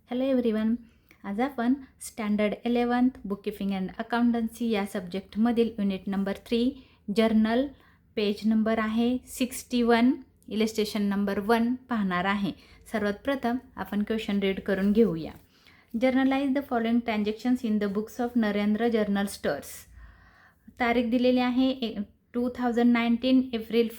Hello everyone. आज आपण standard 11th bookkeeping and accountancy या सब्जेक्टमधील unit number 3 journal page number आहे 61 इलिस्ट्रेशन नंबर 1 पाहणार आहे. सर्वात प्रथम आपण क्वेश्चन रीड करून घेऊया. Generalized the following transactions in the books of Narendra journal stores. तारीख दिलेली आहे 2019 एप्रिल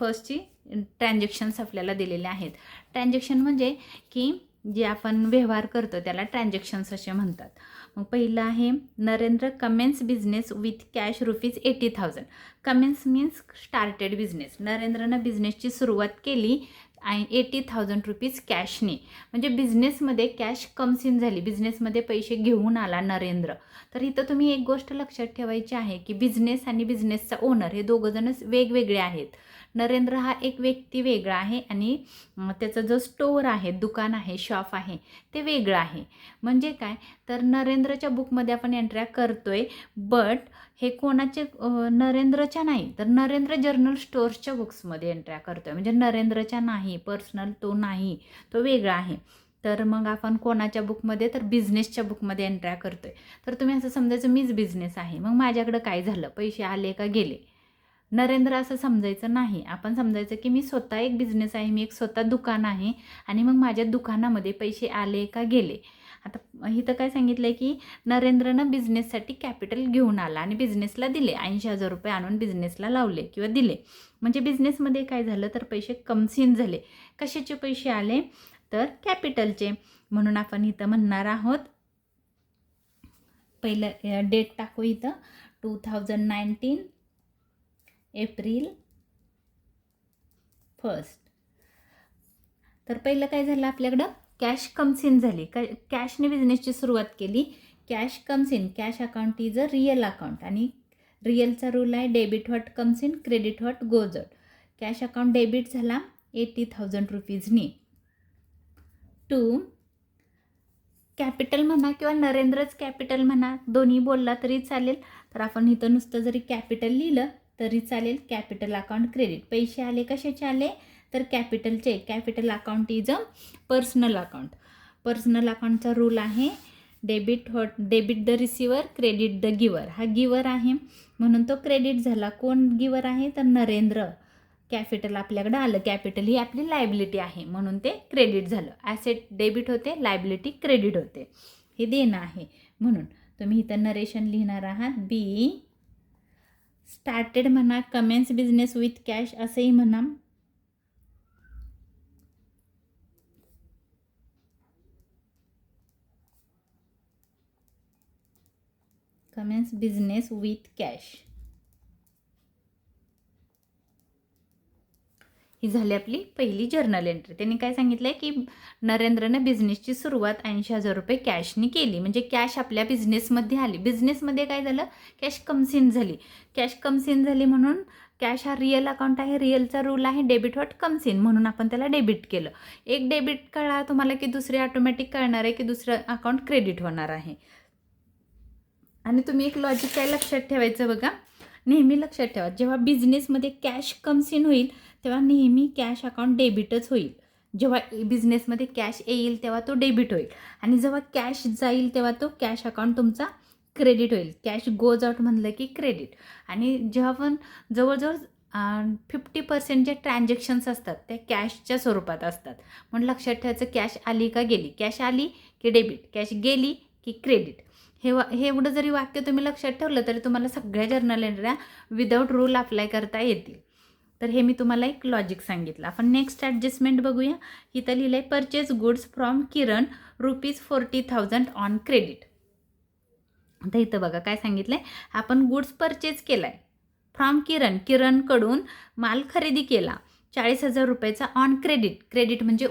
1ची ट्रान्झॅक्शन्स आपल्याला दिलेले आहेत. ट्रान्झॅक्शन म्हणजे की जे आपण व्यवहार करतो त्याला ट्रान्झॅक्शन्स असे म्हणतात. मग पहिलं आहे Narendra commences business with cash ₹80,000. Commences means started business. नरेंद्रनं बिझनेसची सुरुवात केली ₹80,000 कॅशने. म्हणजे बिझनेसमध्ये कॅश कम्स इन झाली, बिझनेसमध्ये पैसे घेऊन आला नरेंद्र. तर इथं तुम्ही एक गोष्ट लक्षात ठेवायची आहे की बिझनेस आणि बिझनेसचा ओनर हे दोघंजणच वेगवेगळे आहेत. नरेंद्र हा एक व्यक्ती वेगळा आहे आणि त्याचा जो स्टोअर आहे, दुकान आहे, शॉप आहे ते वेगळं आहे. म्हणजे काय तर नरेंद्रच्या बुकमध्ये आपण एंट्र्या करतोय, बट हे कोणाचे नरेंद्रच्या नाही तर नरेंद्र जर्नल स्टोअर्सच्या बुक्समध्ये एंट्र्या करतोय. म्हणजे नरेंद्रच्या नाही, पर्सनल तो नाही, तो वेगळा आहे. तर मग आपण कोणाच्या बुकमध्ये तर बिझनेसच्या बुकमध्ये एंट्र्या करतोय. तर तुम्ही असं समजायचं मीच बिझनेस आहे, मग माझ्याकडं काय झालं, पैसे आले का गेले. नरेंद्र असं समजायचं नाही. आपण समजायचं की मी स्वतः एक बिझनेस आहे, मी एक स्वतः दुकान आहे आणि मग माझ्या दुकानामध्ये पैसे आले का गेले. आता इथं काय सांगितलं आहे की नरेंद्रनं बिझनेससाठी कॅपिटल घेऊन आला आणि बिझनेसला दिले. ₹80,000 आणून बिझनेसला लावले किंवा दिले. म्हणजे बिझनेसमध्ये काय झालं तर पैसे कमसिन झाले. कशाचे पैसे आले तर कॅपिटलचे. म्हणून आपण इथं म्हणणार आहोत, पहिलं डेट टाकू इथं 2019 एप्रिल 1. तर पहिलं काय झालं आपल्याकडं कॅश कम्स इन झाली. कॅशने बिझनेसची सुरुवात केली. Cash comes in, cash account is a real account आणि रिअलचा रूल आहे debit what comes in, credit what goes out. Cash account debit झाला ₹80,000 टू कॅपिटल म्हणा किंवा नरेंद्रच कॅपिटल म्हणा, दोन्ही बोलला तरी चालेल. तर आपण इथं नुसतं जरी कॅपिटल लिहिलं तरी चालेल. कॅपिटल अकाउंट क्रेडिट, पैसे आले कशाचे आले तर कॅपिटलचे. Capital account is a personal account. Personal अकाउंटचा रूल आहे debit the receiver, credit the giver. हा गिवर आहे म्हणून तो क्रेडिट झाला. कोण गिवर आहे तर नरेंद्र. कॅपिटल आपल्याकडं आलं, कॅपिटल ही आपली लायबिलिटी आहे म्हणून ते क्रेडिट झालं. ॲसेट डेबिट होते, लायबिलिटी क्रेडिट होते. हे देणं आहे. म्हणून तुम्ही इथं नरेशन लिहिणार आहात बी स्टार्टेड म्हणा, कमेन्स बिझनेस विथ कॅश असंही म्हणा. कमेन्स बिझनेस विथ कॅश ही झाली आपली पहिली जर्नल एंट्री. त्यांनी काय सांगितलं आहे की नरेंद्रनं बिझनेसची सुरुवात ₹80,000 कॅशनी केली. म्हणजे कॅश आपल्या बिझनेसमध्ये आली. बिझनेसमध्ये काय झालं, कॅश कम्सिन झाली. कॅश कम्सिन झाली म्हणून कॅश हा रिअल अकाउंट आहे. रिअलचा रूल आहे डेबिट व्हॉट कम्सिन, म्हणून आपण त्याला डेबिट केलं. एक डेबिट कळा तुम्हाला की दुसरे ऑटोमॅटिक कळणार आहे की दुसरं अकाउंट क्रेडिट होणार आहे. आणि तुम्ही एक लॉजिक काय लक्षात ठेवायचं बघा, नेहमी लक्षात ठेवा जेव्हा बिझनेसमध्ये कॅश कम्स इन होईल तेव्हा नेहमी कॅश अकाउंट डेबिटच होईल. जेव्हा बिझनेसमध्ये कॅश येईल तेव्हा तो डेबिट होईल आणि जेव्हा कॅश जाईल तेव्हा तो कॅश अकाउंट तुमचा क्रेडिट होईल. कॅश गोज आउट म्हणलं की क्रेडिट. आणि जेव्हा पण जवळजवळ 50% जे ट्रान्झॅक्शन्स असतात त्या कॅशच्या स्वरूपात असतात. म्हणून लक्षात ठेवायचं कॅश आली का गेली, कॅश आली की डेबिट, कॅश गेली की क्रेडिट. हे एवढं जरी वाक्य तुम्ही लक्षात ठेवलं तरी तुम्हाला सगळ्या जर्नल एंट्र्या विदाऊट रूल अप्लाय करता येतील. तर हे मी तुम्हाला एक लॉजिक सांगितलं. आपण नेक्स्ट ॲडजस्टमेंट बघूया. इथं लिहिलं आहे purchase goods from Kiran ₹40,000 on credit. आता इथं बघा काय सांगितलं आहे, आपण गुड्स परचेज केला आहे फ्रॉम किरणकडून माल खरेदी केला ₹40,000 ऑन क्रेडिट. क्रेडिट म्हणजे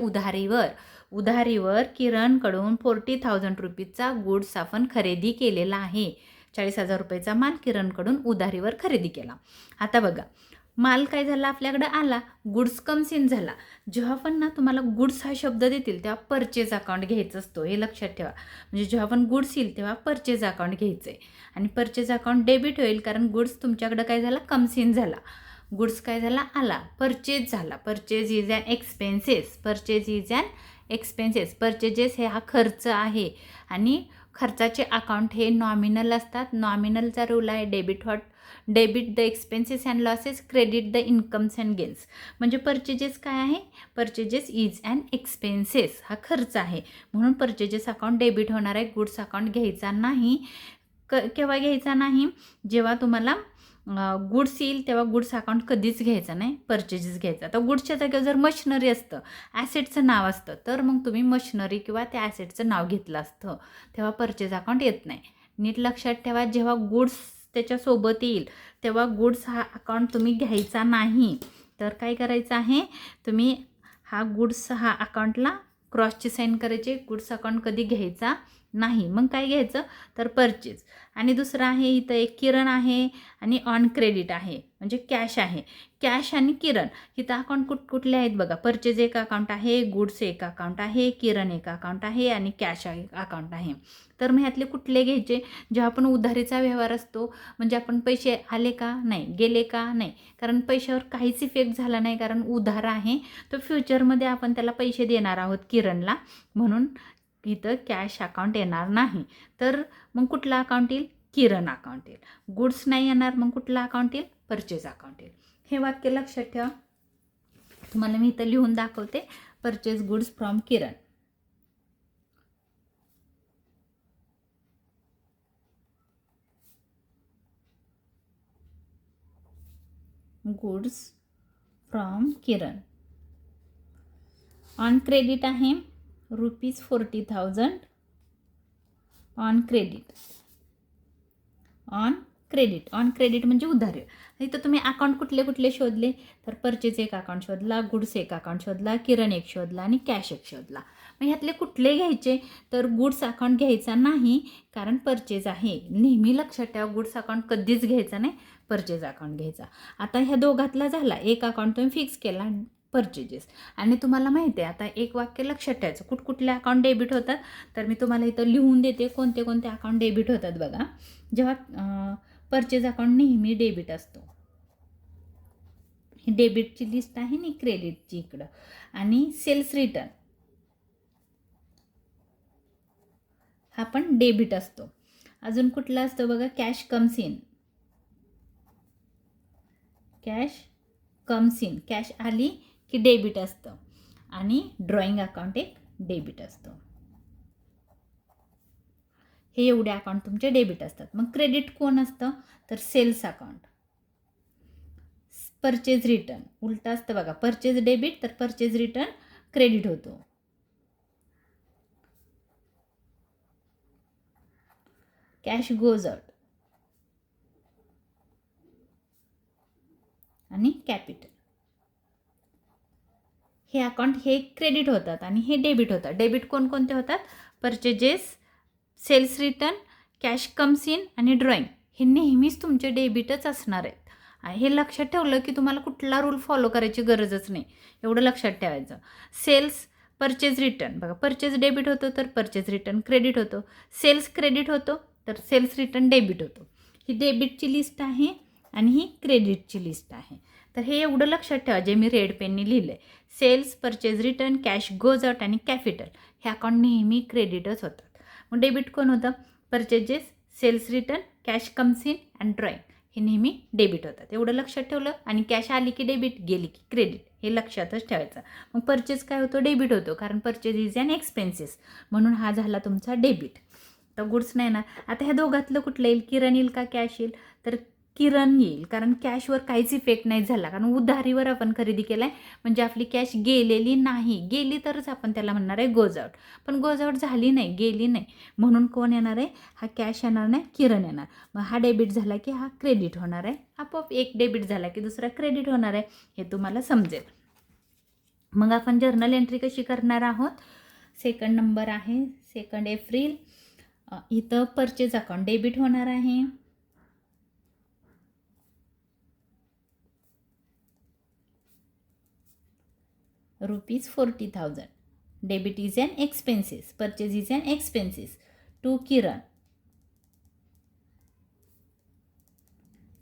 उधारीवर किरणकडून ₹40,000 गुड्स आपण खरेदी केलेला आहे. ₹40,000 माल किरणकडून उधारीवर खरेदी केला. आता बघा माल काय झाला आपल्याकडे आला, गुड्स कम्स इन झाला. जेव्हा पण ना तुम्हाला गुड्स हा शब्द देतील तेव्हा परचेज अकाउंट घ्यायचं असतो, हे लक्षात ठेवा. म्हणजे जेव्हा पण गुड्स येईल तेव्हा परचेज अकाउंट घ्यायचं आहे आणि परचेज अकाउंट डेबिट होईल कारण गुड्स तुमच्याकडे काय झाला कम्स इन झाला. गुड्स काय झाला आला, परचेज झाला. Purchase is an expenses, purchase is an expenses. Purchases हे हा खर्च आहे आणि खर्चाचे अकाउंट हे नॉमिनल असतात. नॉमिनलचा रूल आहे debit the expenses and losses, credit the incomes and gains. म्हणजे पर्चेजेस काय आहे? पर्चेजेस इज अँड एक्सपेन्सेस हा खर्च आहे, म्हणून पर्चेजेस अकाउंट डेबिट होणार आहे. गुड्स अकाउंट घ्यायचा नाही. केव्हा घ्यायचा नाही? जेव्हा तुम्हाला गुड्स येईल तेव्हा गुड्स अकाउंट कधीच घ्यायचं नाही, पर्चेजेस घ्यायचा. तर गुड्सच्या जागेवर जर मशिनरी असतं, ॲसेटचं नाव असतं, तर मग तुम्ही मशिनरी किंवा त्या ॲसेटचं नाव घेतलं असतं, तेव्हा पर्चेज अकाउंट येत नाही. नीट लक्षात ठेवा, जेव्हा गुड्स त्याच्यासोबत येईल तेव्हा गुड्स हा अकाउंट तुम्ही घ्यायचा नाही. तर काय करायचं आहे? तुम्ही हा गुड्स हा अकाउंटला क्रॉसची साईन करायची. गुड्स अकाउंट कधी घ्यायचा नाही. मग काय घ्यायचं? तर पर्चेज. आणि दुसरं आहे इथं एक किरण आहे आणि ऑन क्रेडिट आहे, म्हणजे कॅश आहे. कॅश आणि किरण इथं अकाउंट कुठले आहेत बघा. पर्चेज एक अकाउंट आहे, गुड्स एक अकाउंट आहे, किरण एक अकाउंट आहे आणि कॅश एक अकाउंट आहे. तर मग ह्यातले कुठले घ्यायचे? जेव्हा आपण उधारीचा व्यवहार असतो, म्हणजे आपण पैसे आले का नाही, गेले का नाही, कारण पैशावर काहीच इफेक्ट झाला नाही, कारण उधार आहे. तर फ्युचरमध्ये आपण त्याला पैसे देणार आहोत किरणला, म्हणून इथं कॅश अकाउंट येणार नाही. तर मग कुठला अकाउंट येईल? किरण अकाउंट येईल. गुड्स नाही येणार, मग कुठला अकाउंट येईल? परचेज अकाउंट येईल. हे वाक्य लक्षात ठेवा. तुम्हाला मी इथं लिहून दाखवते. Purchase goods from Kiran. Goods from Kiran. On credit आहे ₹40,000 ऑन क्रेडिट. ऑन क्रेडिट म्हणजे उधार. इथं तुम्ही अकाउंट कुठले शोधले? तर परचेज एक अकाउंट शोधला, गुड्स एक अकाउंट शोधला, किरण एक शोधला आणि कॅश एक शोधला. मग ह्यातले कुठले घ्यायचे? तर गुड्स अकाउंट घ्यायचा नाही, कारण परचेज आहे. नेहमी लक्षात ठेवा, गुड्स अकाउंट कधीच घ्यायचा नाही, परचेज अकाउंट घ्यायचा. आता ह्या दोघातला झाला. एक अकाउंट तुम्ही फिक्स केला, परचेजेस. आणि तुम्हाला माहिती आहे, आता एक वाक्य लक्षात ठेवायचं. कुठले अकाउंट डेबिट होतात? तर मी तुम्हाला इथं लिहून देते कोणते अकाउंट डेबिट होतात बघा. जेव्हा परचेज अकाउंट नेहमी डेबिट असतो. ही डेबिटची लिस्ट आहे ना क्रेडिटची इकडं. आणि सेल्स रिटर्न हा पण डेबिट असतो. अजून कुठला असतो बघा? Cash comes in. कॅश आली की डेबिट असतं. आणि ड्रॉइंग अकाउंट एक डेबिट असतो. हे एवढे अकाउंट तुमचे डेबिट असतात. मग क्रेडिट कोण असतं? तर सेल्स अकाउंट. परचेज रिटर्न उलटा असतं बघा. परचेज डेबिट तर परचेज रिटर्न क्रेडिट होतो. कॅश गोज आउट आणि कॅपिटल. हे अकाउंट हे क्रेडिट होतात आणि हे डेबिट होतात. डेबिट कोणते होतात? Purchases, sales return, cash comes in आणि ड्रॉइंग. हे नेहमीच तुमचे डेबिटच असणार आहेत. हे लक्षात ठेवलं की तुम्हाला कुठला रूल फॉलो करायची गरजच नाही. एवढं लक्षात ठेवायचं. सेल्स, परचेज रिटर्न बघा. परचेज डेबिट होतो तर परचेज रिटर्न क्रेडिट होतो. सेल्स क्रेडिट होतो तर सेल्स रिटर्न डेबिट होतो. ही डेबिटची लिस्ट आहे आणि ही क्रेडिटची लिस्ट आहे. तर हे एवढं लक्षात ठेवा जे मी रेड पेनने लिहिलं आहे. Sales, purchase return, cash goes out आणि कॅपिटल हे अकाउंट नेहमी क्रेडिटच होतात. मग डेबिट कोण होतं? Purchases, sales return, cash comes in and drawing हे नेहमी डेबिट होतात. एवढं लक्षात ठेवलं. आणि कॅश आली की डेबिट, गेली की क्रेडिट हे लक्षातच ठेवायचं. मग परचेज काय होतो? डेबिट होतो, कारण परचेज इज अन एक्सपेन्सेस, म्हणून हा झाला तुमचा डेबिट. तर गुड्स नाही ना. आता ह्या दोघातलं कुठलं येईल? किरण येईल का कॅश येईल? तर किरण येईल, कारण कॅशवर काहीच इफेक्ट नाही झाला, कारण उधारीवर आपण खरेदी केला आहे, म्हणजे आपली कॅश गेलेली नाही. गेली तरच आपण त्याला म्हणणार आहे गोज आउट. पण गोज आउट झाली नाही, गेली नाही, म्हणून कोण येणार आहे? हा कॅश येणार नाही, किरण येणार. मग हा डेबिट झाला की हा क्रेडिट होणार आहे. आपोआप एक डेबिट झाला की दुसरा क्रेडिट होणार आहे, हे तुम्हाला समजेल. मग आपण जर्नल एंट्री कशी करणार आहोत? सेकंड नंबर आहे 2 एप्रिल. इथं परचेज अकाउंट डेबिट होणार आहे. ₹40,000. Debit is an expenses. Purchase is an expenses. To किरण.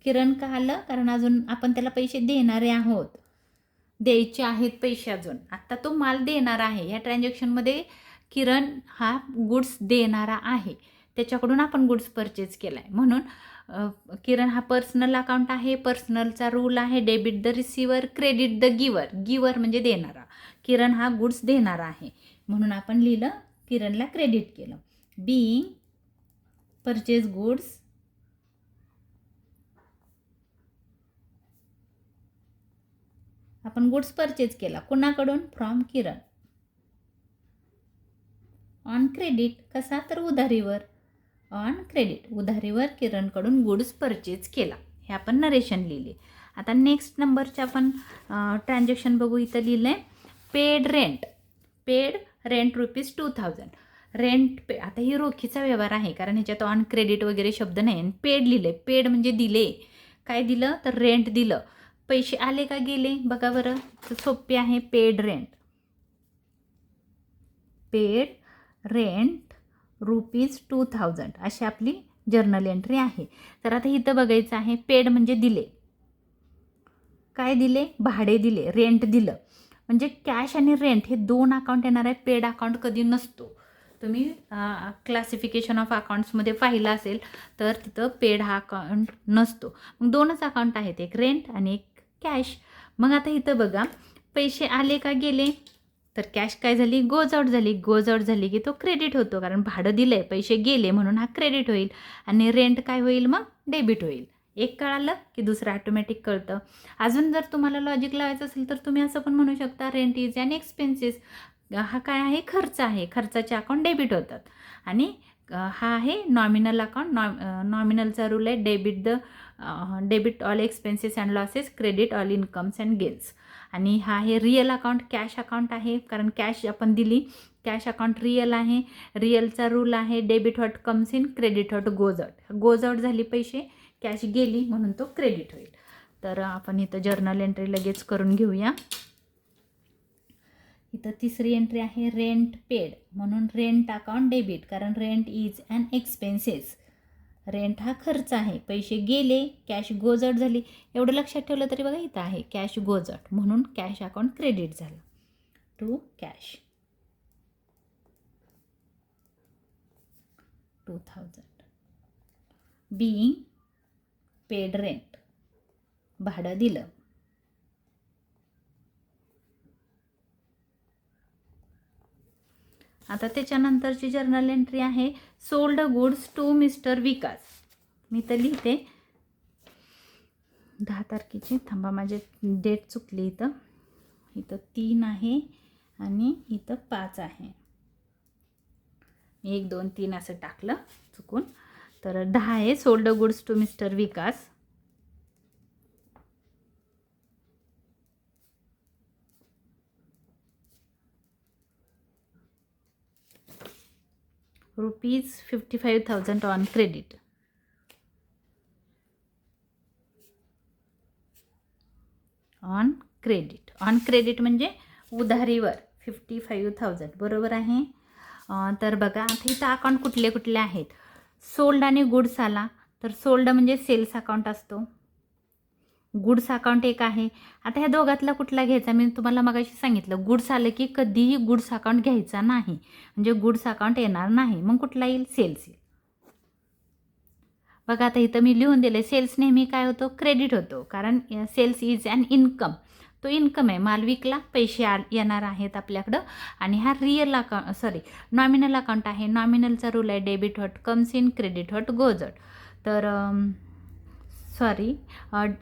किरण का आलं? कारण अजून आपण त्याला पैसे देणारे आहोत. द्यायचे आहेत पैसे अजून. आत्ता तो माल देणारा आहे. ह्या ट्रान्झॅक्शनमध्ये किरण हा गुड्स देणारा आहे. त्याच्याकडून आपण गुड्स परचेज केला आहे. म्हणून किरण हा पर्सनल अकाउंट आहे. पर्सनलचा रूल आहे debit the receiver, credit the गिवर. गिवर म्हणजे देणारा. किरण हा गुड्स देणारा आहे. म्हणून आपण लिहिलं किरणला क्रेडिट केलं. बीइंग परचेज गुड्स आपण गुड्स परचेज केला कुणाकडून? From Kiran. ऑन क्रेडिट कसा? तर उधारीवर. ऑन क्रेडिट उधारीवर किरणकडून गुड्स परचेज केला. हे आपण नरेशन लिहिले. आता नेक्स्ट नंबरचे आपण ट्रान्झॅक्शन बघू. इथं लिहिलं आहे paid rent. Paid rent ₹2000. Rent pay. आता ही रोखीचा व्यवहार आहे कारण ह्याच्यात ऑन क्रेडिट वगैरे शब्द नाही. आणि पेड लिहिले. पेड म्हणजे दिले. काय दिलं? तर रेंट दिलं. पैसे आले का गेले? बघा बरं, सोपे आहे. Paid rent. पेड रेंट ₹2000 अशी आपली जर्नल एंट्री आहे. तर आता इथं बघायचं आहे पेड म्हणजे दिले. काय दिले? भाडे दिले, रेंट दिलं. म्हणजे कॅश आणि रेंट हे दोन अकाउंट येणार आहे. पेड अकाउंट कधी नसतो. तुम्ही क्लासिफिकेशन ऑफ अकाउंट्समध्ये पाहिलं असेल तर तिथं पेड हा अकाउंट नसतो. मग दोनच अकाउंट आहेत, एक रेंट आणि एक कॅश. मग आता इथं बघा पैसे आले का गेले? तर कॅश काय झाली? गोज आउट झाली. गोज आउट झाली की तो क्रेडिट होतो कारण भाडं दिलं आहे, पैसे गेले म्हणून हा क्रेडिट होईल. आणि रेंट काय होईल? मग डेबिट होईल. एक कळालं की दुसरं ऑटोमॅटिक कळतं. अजून जर तुम्हाला लॉजिक लावायचं असेल तर तुम्ही असं पण म्हणू शकता रेंट इज अँड एक्सपेन्सेस. हा काय आहे? खर्च आहे. खर्चाचे अकाउंट डेबिट होतात. आणि हा आहे नॉमिनल अकाउंट. नॉमिनलचा रूल आहे debit all expenses and losses, credit all incomes and gains. आणि हा आहे रिअल अकाउंट. कॅश अकाउंट आहे कारण कॅश आपण दिली. कॅश अकाउंट रिअल आहे. रिअलचा रूल आहे debit what comes in, credit what goes out. Goes out झाली पैसे, कॅश गेली म्हणून तो क्रेडिट होईल. तर आपण इथं जर्नल एंट्री लगेच करून घेऊया. इथं तिसरी एंट्री आहे रेंट पेड. म्हणून रेंट अकाउंट डेबिट कारण rent is and expenses. Rent हा खर्च आहे. पैसे गेले, कॅश गोज आउट झाली. एवढं लक्षात ठेवलं तरी बघा इथं आहे कॅश गोज आउट म्हणून कॅश अकाउंट क्रेडिट झालं to cash 2000. Being paid rent भाडं दिलं. आता त्याच्यानंतरची जर्नल एंट्री आहे sold goods to mister Vikas. मी तर लिहिते 10 तारखेची. थांबा माझे डेट चुकली. इथं 3 आहे आणि इथं 5 आहे. 1 2 3 असं टाकलं चुकून. तर 10 आहे sold goods to mister Vikas. ₹55,000 on credit. On credit. On credit म्हणजे उधारीवर 55,000 बरोबर आहे. तर बघा आता इथं अकाउंट कुठले कुठले आहेत? सोल्ड आणि गुड्स आला तर सोल्ड म्हणजे सेल्स अकाउंट असतो. गुड्स अकाउंट एक आहे. आता ह्या दोघातला कुठला घ्यायचा? मी तुम्हाला मगाशी सांगितलं गुड्स आलं की कधीही गुड्स अकाउंट घ्यायचा नाही म्हणजे गुड्स अकाउंट येणार नाही. मग कुठला येईल? सेल्स येईल. बघा आता इथं मी लिहून दिले सेल्स नेहमी काय होतो? क्रेडिट होतो कारण सेल्स इज अँड इन्कम. तो इन्कम आहे. माल विकला, पैसे येणार आहेत आपल्याकडं. आणि हा रिअल अकाउंट नॉमिनल अकाउंट आहे. नॉमिनलचा रूल आहे debit what comes in, credit what goes out. तर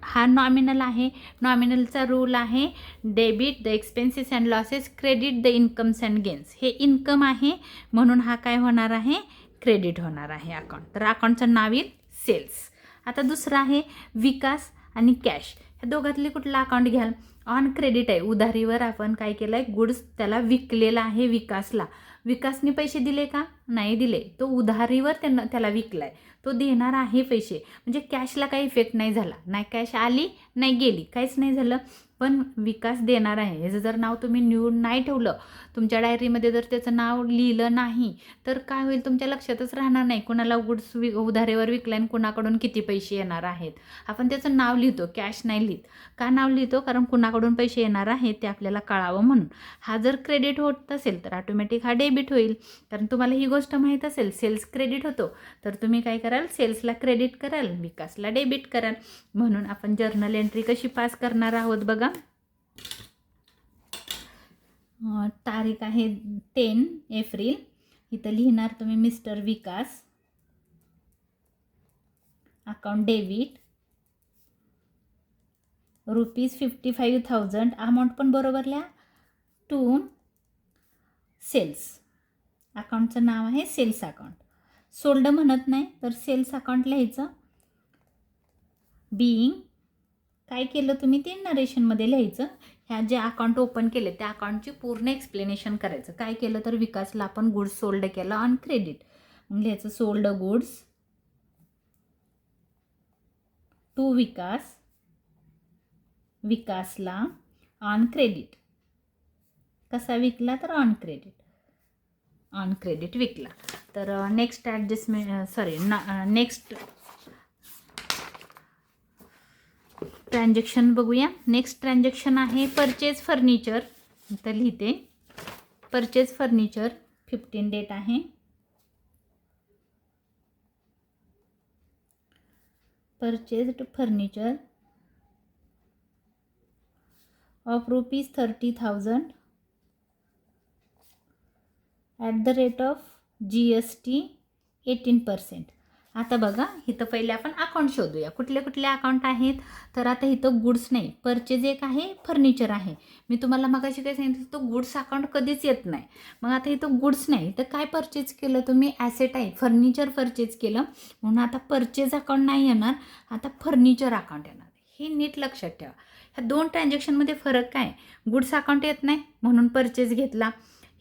हा नॉमिनल आहे. नॉमिनलचा रूल आहे debit the expenses and losses, credit the incomes and gains. हे इन्कम आहे म्हणून हा काय होणार आहे? क्रेडिट होणार आहे अकाउंट. तर अकाउंटचं नाव येईल सेल्स. आता दुसरं आहे विकास आणि कॅश. ह्या दोघातले कुठलं अकाउंट घ्याल? ऑन क्रेडिट आहे. उधारीवर आपण काय केलं आहे? गुड्स त्याला विकलेला आहे विकासला. विकासने पैसे दिले का? नाही दिले. तो उधारीवर त्याला विकला आहे. तो देणार आहे पैसे म्हणजे कॅशला काही इफेक्ट नाही झाला. नाही कॅश आली नाही गेली, काहीच नाही झालं. पण विकास देणार आहे. ह्याचं जर नाव तुम्ही लिहून नाही ठेवलं, तुमच्या डायरीमध्ये जर त्याचं नाव लिहिलं नाही, तर काय होईल, तुमच्या लक्षातच राहणार नाही कुणाला गुड्स उधारीवर विकला आणि कुणाकडून किती पैसे येणार आहेत. आपण त्याचं नाव लिहितो, कॅश नाही लिहित. का नाव लिहितो? कारण कुणाकडून पैसे येणार आहेत ते आपल्याला कळावं म्हणून. हा जर क्रेडिट होत असेल तर ऑटोमॅटिक हा डेबिट होईल. कारण तुम्हाला ही गोष्ट माहीत असेल, सेल्स क्रेडिट होतो, तर तुम्ही काय कराल, सेल्सला क्रेडिट कराल, विकासला डेबिट कराल. म्हणून आपण जर्नल एंट्री कशी पास करणार आहोत बघा. तारीख आहे 10 एप्रिल. इथं लिहिणार तुम्ही मिस्टर विकास, अकाउंट डेबिट ₹55,000. अमाऊंट पण बरोबर लिहा. To cells. अकाउंटचं नाव आहे सेल्स अकाउंट. सोल्ड म्हणत नाही तर सेल्स अकाउंट लिहायचं. बिईंग काय केलं तुम्ही ते नरेशनमध्ये लिहायचं. ह्या जे अकाउंट ओपन केले त्या अकाउंटची पूर्ण एक्सप्लेनेशन करायचं. काय केलं तर विकासला आपण गुड्स सोल्ड केलं ऑन क्रेडिट. मग लिहायचं सोल्ड गुड्स टू विकास, विकासला ऑन क्रेडिट. कसा विकला तर ऑन क्रेडिट, ऑन क्रेडिट विकला. तर नेक्स्ट नेक्स्ट ट्रान्झॅक्शन बघूया. नेक्स्ट ट्रान्झॅक्शन आहे परचेज फर्निचर. तर लिहिते परचेज फर्निचर. 15 डेट आहे. Purchased furniture of ₹30,000 at the rate of GST 18%. आता बघा, इथं पहिले आपण अकाउंट शोधूया. कुठले कुठले अकाउंट आहेत. तर आता इथं गुड्स नाही, परचेज एक आहे, फर्निचर आहे. मी तुम्हाला मगाशी काय सांगितलं, तो गुड्स अकाउंट कधीच येत नाही. मग आता इथं गुड्स नाही तर काय परचेज केलं तुम्ही, ॲसेट आहे, फर्निचर परचेज केलं, म्हणून आता परचेज अकाउंट नाही येणार, आता फर्निचर अकाउंट येणार. हे नीट लक्षात ठेवा. ह्या दोन ट्रान्झॅक्शनमध्ये फरक काय, गुड्स अकाउंट येत नाही म्हणून परचेज घेतला.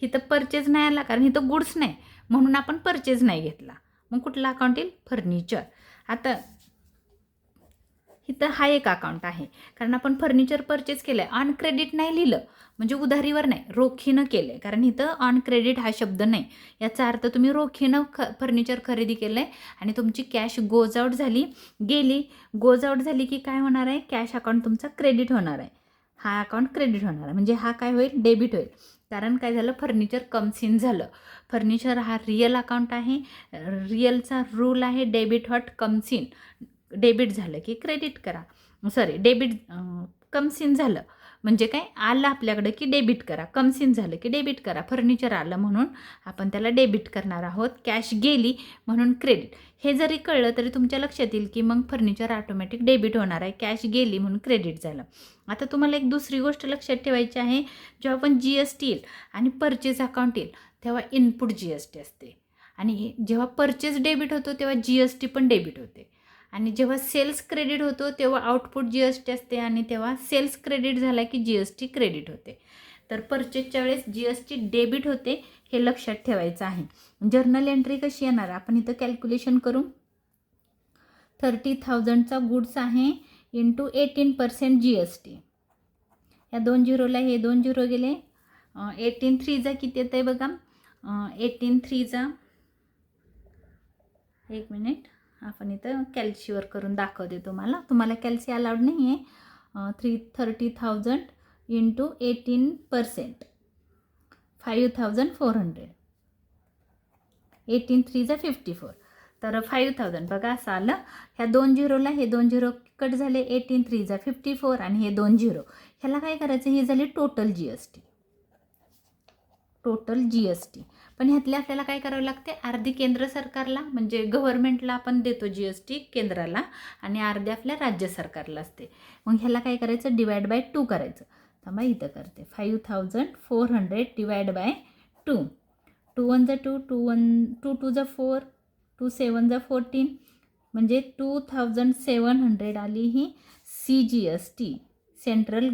इथं परचेज नाही आला कारण इथं गुड्स नाही म्हणून आपण परचेज नाही घेतला. मग कुठला अकाउंट येईल, फर्निचर. आता इथं हा एक अकाउंट आहे कारण आपण फर्निचर परचेज केलं आहे, ऑन क्रेडिट नाही लिहिलं म्हणजे उधारीवर नाही, रोखीनं केलं आहे. कारण इथं ऑन क्रेडिट हा शब्द नाही. याचा अर्थ तुम्ही रोखीनं फर्निचर खरेदी केलं आहे आणि तुमची कॅश गोज आउट झाली, गेली. गोज आउट झाली की काय होणार आहे, कॅश अकाउंट तुमचा क्रेडिट होणार आहे. हा अकाउंट क्रेडिट होणार आहे म्हणजे हा काय होईल, डेबिट होईल. कारण काय झालं, फर्निचर कम्स इन झालं. फर्निचर हा रिअल अकाउंट आहे, रिअलचा रूल आहे debit what comes in. Debit झालं की क्रेडिट करा, डेबिट कम्स इन झालं म्हणजे काय, आलं आपल्याकडे की डेबिट करा, कम्स इन झालं की डेबिट करा. फर्निचर आलं म्हणून आपण त्याला डेबिट करणार आहोत. कॅश गेली म्हणून क्रेडिट. हे जरी कळलं तरी तुमच्या लक्षात येईल की मग फर्निचर ऑटोमॅटिक डेबिट होणार आहे, कॅश गेली म्हणून क्रेडिट झालं. आता तुम्हाला एक दुसरी गोष्ट लक्षात ठेवायची आहे, जेव्हा आपण GST येईल आणि परचेज अकाउंट येईल तेव्हा इनपुट GST असते आणि जेव्हा परचेज डेबिट होतो तेव्हा GST पण डेबिट होते आणि जेव्हा सेल्स क्रेडिट होतो तेव्हा आउटपुट GST असते आणि तेव्हा सेल्स क्रेडिट झाला की GST क्रेडिट होते. तर परचेजच्या वेळेस GST डेबिट होते, हे लक्षात ठेवायचं आहे. जर्नल एंट्री कशी येणार, आपण इथं कॅल्क्युलेशन करू. 30,000चा गुड्स आहे इंटू 18% GST. या 2 झिरोला हे 2 झिरो गेले. 18 किती येतं आहे बघा. 18 एक मिनिट, आपण इथं कॅल्सीवर करून दाखवते तुम्हाला कॅल्सी अलाउड नाही आहे. 30,000 इंटू 18% 5,400. 18 54. तर 5,000 बघा असं आलं. ह्या 2 झिरोला हे 2 झिरो कट झाले. 18 54 आणि हे 2 झिरो. ह्याला काय करायचं, ही झाली टोटल GST. Total GST. पण ह्यातले आपल्याला काय करावं लागते, अर्धी केंद्र सरकारला म्हणजे गव्हर्नमेंटला आपण देतो GST केंद्राला आणि अर्धे आपल्या राज्य सरकारला असते. मग ह्याला काय करायचं, डिवाइड बाय 2 करायचं. थांबा इथं करते. 5,400 डिवाइड बाय 2. 2 1 2, 2 2 4, 2 7 14 म्हणजे 2,700 आली ही CGST. सेंट्रल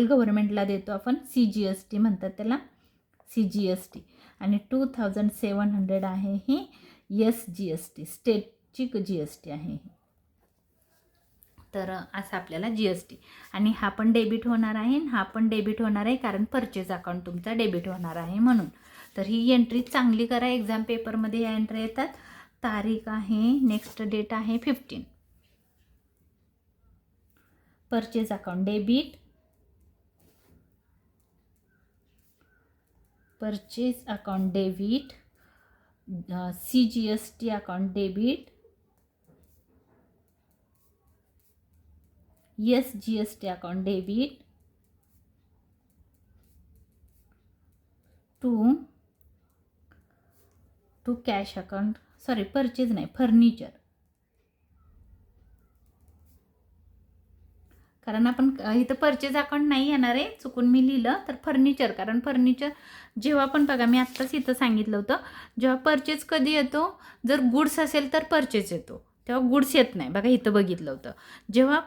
गव्हर्नमेंटला देतो आपण, CGST म्हणतात त्याला, CGST. आणि 2,700 आहे ही SGST, स्टेटची GST आहे. तर असं आपल्याला GST आणि हा पण डेबिट होणार आहे आणि हा पण डेबिट होणार आहे, कारण परचेज अकाउंट तुमचा डेबिट होणार आहे म्हणून. तर ही एंट्री चांगली करा, एक्झाम पेपरमध्ये या एंट्री येतात. तारीख आहे, नेक्स्ट डेट आहे 15. Purchase account debit, purchase account debit, CGST account debit, SGST account debit to cash account, sorry purchase नाही, फर्निचर. कारण आपण इथं परचेज अकाउंट नाही येणार आहे, चुकून मी लिहिलं, तर फर्निचर. कारण फर्निचर जेव्हा पण बघा, मी आत्ताच इथं सांगितलं होतं, जेव्हा परचेज कधी येतो, जर गुड्स असेल तर परचेज येतो, तेव्हा गुड्स येत नाही. बघा इथं बघितलं होतं, जेव्हा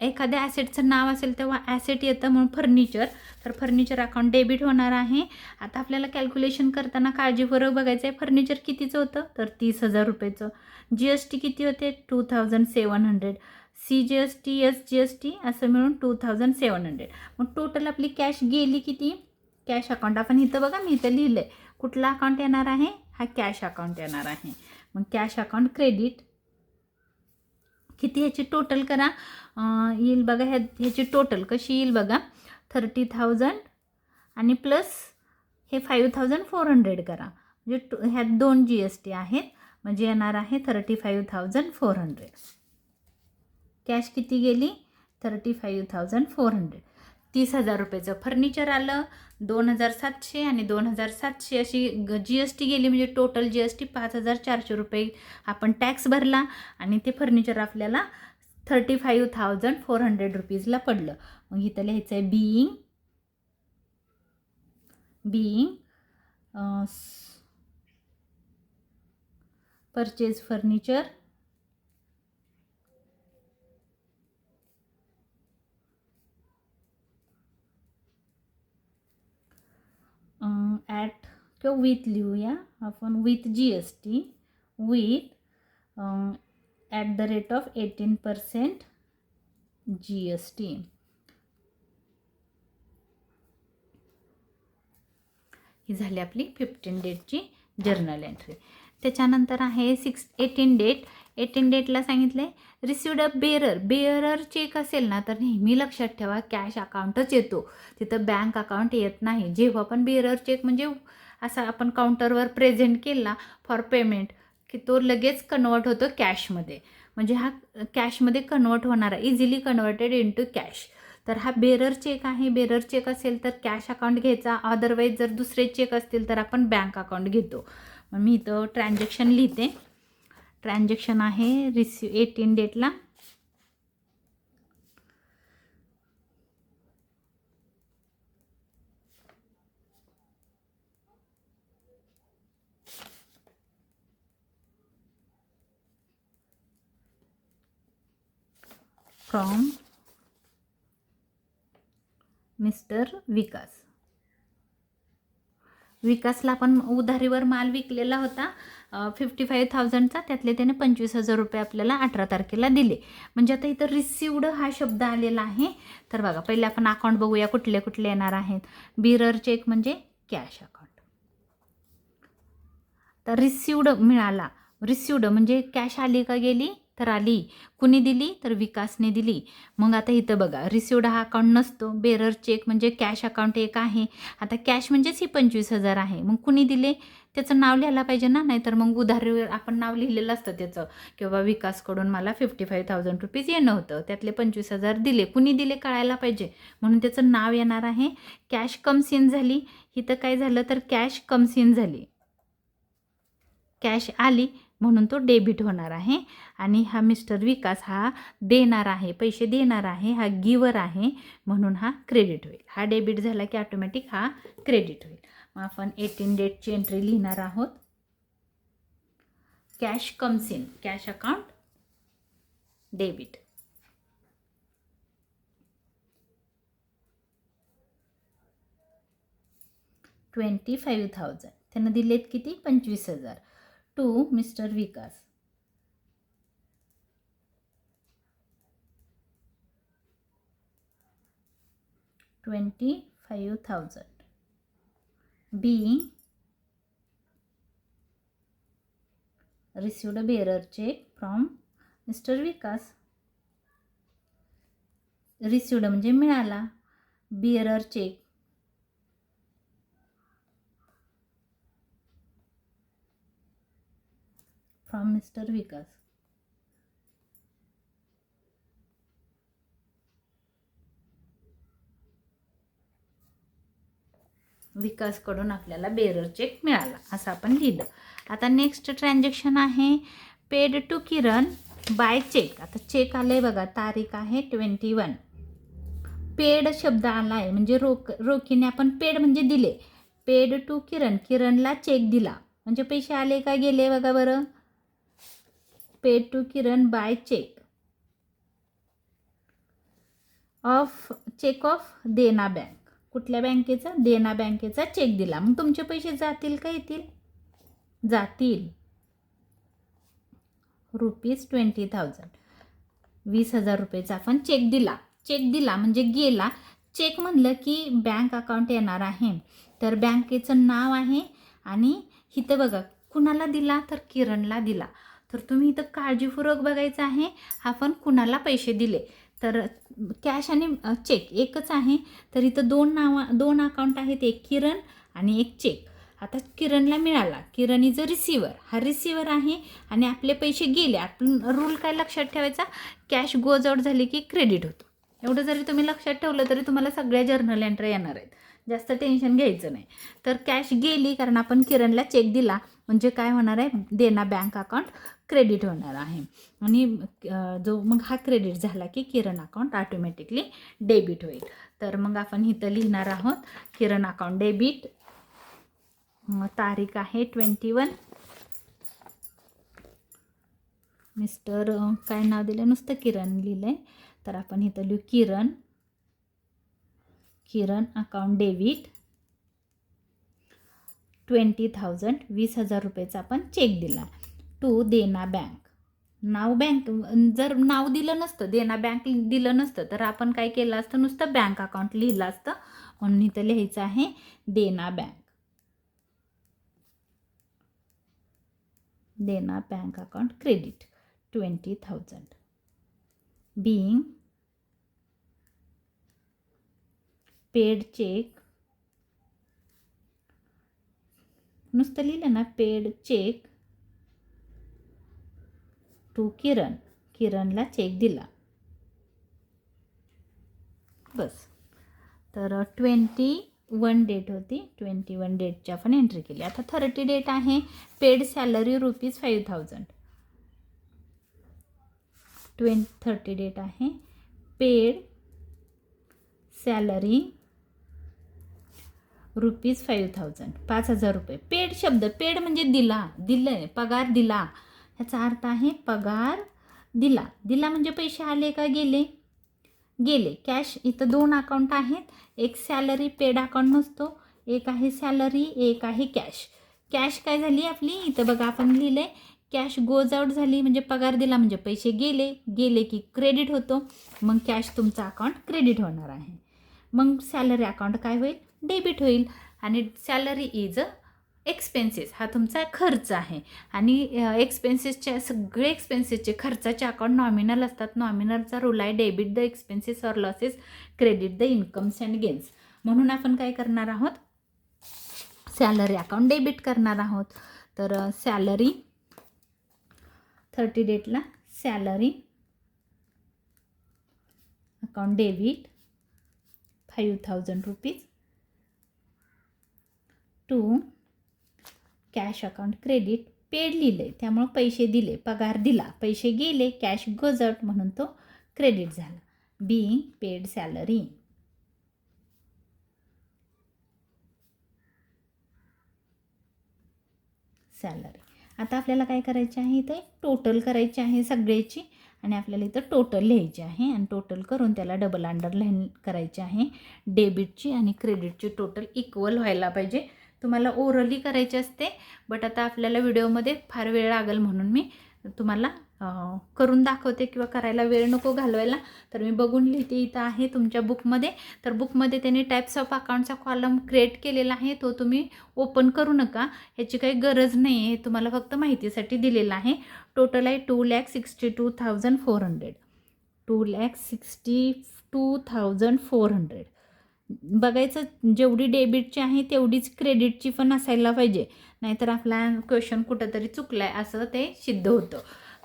एखाद्या ॲसेटचं नाव असेल तेव्हा ॲसेट येतं, म्हणून फर्निचर. तर फर्निचर अकाउंट डेबिट होणार आहे. आता आपल्याला कॅल्क्युलेशन करताना काळजीपूर्वक बघायचं आहे, फर्निचर कितीचं होतं, तर 30,000 रुपयेचं. GST किती होते, 2700. CGST SGST असं मिळून 2700. मग टोटल आपली कॅश गेली किती, कॅश अकाउंट. आपण इथं बघा, मी इथं लिहिलं आहे, कुठला अकाउंट येणार आहे, हा कॅश अकाउंट येणार आहे. मग कॅश अकाउंट क्रेडिट किती, ह्याची टोटल करा, येईल बघा. ह्याची टोटल कशी येईल बघा, 30,000 आणि प्लस हे 5,400 करा, म्हणजे ह्यात 2 GST आहेत, म्हणजे येणार आहे 35,400. कॅश किती गेली, 35,400. 30,000 रुपयेचं फर्निचर आलं, 2,700 आणि 2,700 अशी GST गेली, म्हणजे टोटल GST 5,400 रुपये आपण टॅक्स भरला आणि ते फर्निचर आपल्याला 35,400 रुपीजला पडलं. मग इथं लिहायचं आहे बिईंग परचेज फर्निचर ॲट किंवा विथ लिहूया आपण, with GST, with at the rate of 18% GST. ही झाली आपली 15 डेटची जर्नल एंट्री. त्याच्यानंतर आहे 18 डेट. 18 डेटला सांगितलं आहे रिसिव्ड अ बेअरर चेक असेल ना, तर नेहमी लक्षात ठेवा कॅश अकाउंटच येतो, तिथं बँक अकाउंट येत नाही. जेव्हा पण बेअरर चेक म्हणजे असा आपण काउंटरवर प्रेझेंट केला फॉर पेमेंट, की तो लगेच कन्वर्ट होतो कॅशमध्ये, म्हणजे हा कॅशमध्ये कन्वर्ट होणारा, इझिली कन्वर्टेड इनटू कॅश. तर हा बेरर चेक आहे. बेरर चेक असेल तर कॅश अकाउंट घ्यायचा, अदरवाईज जर दुसरे चेक असतील तर आपण बँक अकाउंट घेतो. मग मी इथं ट्रान्झॅक्शन लिहिते. ट्रान्झॅक्शन आहे 18 डेटला फ्रॉम मिस्टर विकासला आपण उधारीवर माल विकलेला होता 55,000चा, त्यातले त्याने 25,000 रुपये आपल्याला 18 तारखेला दिले. म्हणजे आता इथं रिसिव्ड हा शब्द आलेला आहे. तर बघा, पहिले आपण अकाउंट बघूया कुठले कुठले येणार आहेत. बेअरर चेक म्हणजे कॅश अकाउंट. तर रिसिव्ड मिळाला, रिसिव्ड म्हणजे कॅश आली का गेली, तर आली. कुणी दिली, तर विकासने दिली. मग आता इथं बघा, रिसिव्ड हा अकाउंट नसतो, बेरर चेक म्हणजे कॅश अकाउंट एक आहे. आता कॅश म्हणजेच ही 25,000 आहे. मग कुणी दिले त्याचं नाव लिहायला पाहिजे ना, नाहीतर मग उधारीवर आपण नाव लिहिलेलं असतं त्याचं, किंवा विकासकडून मला 55,000 रुपीज येणं होतं, त्यातले 25,000 दिले, कुणी दिले कळायला पाहिजे, म्हणून त्याचं नाव येणार आहे. कॅश कम्स इन झाली, इथं काय झालं तर कॅश कम्स इन झाली, कॅश आली म्हणून तो डेबिट होणार आहे. आणि हा मिस्टर विकास हा देणार आहे, पैसे देणार आहे, हा गिवर आहे, म्हणून हा क्रेडिट होईल. हा डेबिट झाला की ऑटोमॅटिक हा क्रेडिट होईल. मग आपण 18 डेटची एंट्री लिहिणार आहोत. Cash comes in, cash account debit. $25,000 त्यांना दिलेत किती, 25,000 to mister Vikas. 25,000. Being received a bearer check from Mr. Vikas. Received म्हणजे मिळाला, bearer cheque from mister Vikas. विकासकडून आपल्याला बेअरर चेक मिळाला असं आपण लिहिलं. आता नेक्स्ट ट्रान्झॅक्शन आहे paid to Kiran by cheque. आता चेक आलंय बघा, तारीख आहे 21. पेड शब्द आला आहे म्हणजे रोखीने आपण पेड म्हणजे दिले. पेड टू किरण, किरणला चेक दिला म्हणजे पैसे आले का गेले बघा बरं. Paid to Kiran by cheque of Dena bank. कुठल्या बँकेचा? देना बँकेचा चेक दिला. मग तुमचे पैसे जातील का येतील? जातील. ₹20,000. 20,000 रुपयेचा आपण चेक दिला. चेक दिला म्हणजे गेला. चेक म्हणलं की बँक अकाउंट येणार आहे, तर बँकेचं नाव आहे आणि इथं बघा कुणाला दिला, तर किरणला दिला. तर तुम्ही इथं काळजीपूर्वक बघायचं आहे आपण कुणाला पैसे दिले. तर कॅश आणि चेक एकच आहे, तर इथं दोन अकाउंट आहेत, एक किरण आणि एक चेक. आता किरणला मिळाला, किरण इज अ रिसिव्हर, हा रिसिव्हर आहे आणि आपले पैसे गेले. आपण रूल काय लक्षात ठेवायचा, कॅश गोज आउट झाली की क्रेडिट होतो. एवढं जरी तुम्ही लक्षात ठेवलं तरी तुम्हाला सगळ्या जर्नल एंट्री येणार आहेत, जास्त टेन्शन घ्यायचं नाही. तर कॅश गेली कारण आपण किरणला चेक दिला म्हणजे काय होणार आहे, देना बँक अकाउंट क्रेडिट होणार आहे. आणि जो मग हा क्रेडिट झाला की किरण अकाउंट ऑटोमॅटिकली डेबिट होईल. तर मग आपण इथं लिहिणार आहोत किरण अकाउंट डेबिट. तारीख आहे 21. मिस्टर काय नाव दिलं, नुसतं किरण लिहिलं आहे, तर आपण इथं लिहू किरण अकाउंट डेबिट 20,000. 20,000 रुपयेचा आपण चेक दिला टू देना बँक. नाव बँक, जर नाव दिलं नसतं, देना बँक दिलं नसतं तर आपण काय केलं असतं, नुसतं बँक अकाउंट लिहिलं असतं. म्हणून इथं लिहायचं आहे Dena bank. Dena bank account credit 20,000. being paid cheque, नुसतं लिहिलं ना पेड चेक टू किरण, किरणला चेक दिला बस. तर 21 डेट होती, 21 डेटची आपण एंट्री केली. आता 30 डेट आहे पेड सॅलरी ₹5,000. 30 डेट आहे पेड सॅलरी ₹5,000. 5,000 रुपये. पेड शब्द, पेड म्हणजे दिला, दिलं, पगार दिला, ह्याचा अर्थ आहे पगार दिला. दिला म्हणजे पैसे आले का गेले? गेले. कॅश, इथं दोन अकाउंट आहेत, एक सॅलरी पेड अकाउंट नसतो, एक आहे सॅलरी, एक आहे कॅश. कॅश काय झाली आपली, इथं बघा आपण लिहिलं आहे कॅश गोज आउट झाली म्हणजे पगार दिला म्हणजे पैसे गेले, गेले की क्रेडिट होतो, मग कॅश तुमचा अकाउंट क्रेडिट होणार आहे. मग सॅलरी अकाउंट काय होईल, डेबिट होईल. आणि सॅलरी इज एक्सपेन्सेस, हा तुमचा खर्च आहे. आणि एक्सपेन्सेसचे सगळे एक्सपेन्सेसचे खर्चाचे अकाउंट नॉमिनल असतात. नॉमिनलचा रूल आहे debit the expenses or losses, credit the incomes and gains. म्हणून आपण काय करणार आहोत, सॅलरी अकाउंट डेबिट करणार आहोत. तर सॅलरी 30 डेटला salary account debit ₹5,000 to cash account credit. Paid लिहिले त्यामुळं पैसे दिले, पगार दिला, पैसे गेले, कॅश गोज आउट म्हणून तो क्रेडिट झाला. Being paid salary. सॅलरी. आता आपल्याला काय करायचे आहे, इथे टोटल करायची आहे सगळ्याची आणि आपल्याला इथं टोटल लिहायची आहे आणि टोटल करून त्याला डबल अंडरलाईन करायची आहे. डेबिटची आणि क्रेडिटची टोटल इक्वल व्हायला पाहिजे. तुम्हाला ओरली करायची असते, बट आता आपल्याला व्हिडिओमध्ये फार वेळ लागेल म्हणून मी तुम्हाला करून दाखवते किंवा करायला वेळ नको घालवायला, तर मी बघून लिहिते. इथं आहे तुमच्या बुकमध्ये. तर बुकमध्ये त्यांनी टाईप्स ऑफ अकाउंटचा कॉलम क्रिएट केलेला आहे, तो तुम्ही ओपन करू नका, ह्याची काही गरज नाही आहे, तुम्हाला फक्त माहितीसाठी दिलेला आहे. टोटल आहे 2,62,400. 2,62,400. बघायचं, जेवढी डेबिटची आहे तेवढीच क्रेडिटची पण असायला पाहिजे, नाहीतर आपला क्वेश्चन कुठंतरी चुकला आहे असं ते सिद्ध होतं.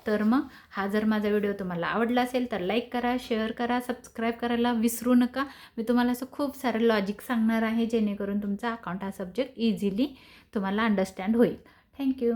तर मग हा जर माझा व्हिडिओ तुम्हाला आवडला असेल तर लाईक करा, शेअर करा, सबस्क्राईब करायला विसरू नका. मी तुम्हाला असं खूप सारं लॉजिक सांगणार आहे जेणेकरून तुमचा अकाउंट हा सब्जेक्ट इझिली तुम्हाला अंडरस्टँड होईल. थँक्यू.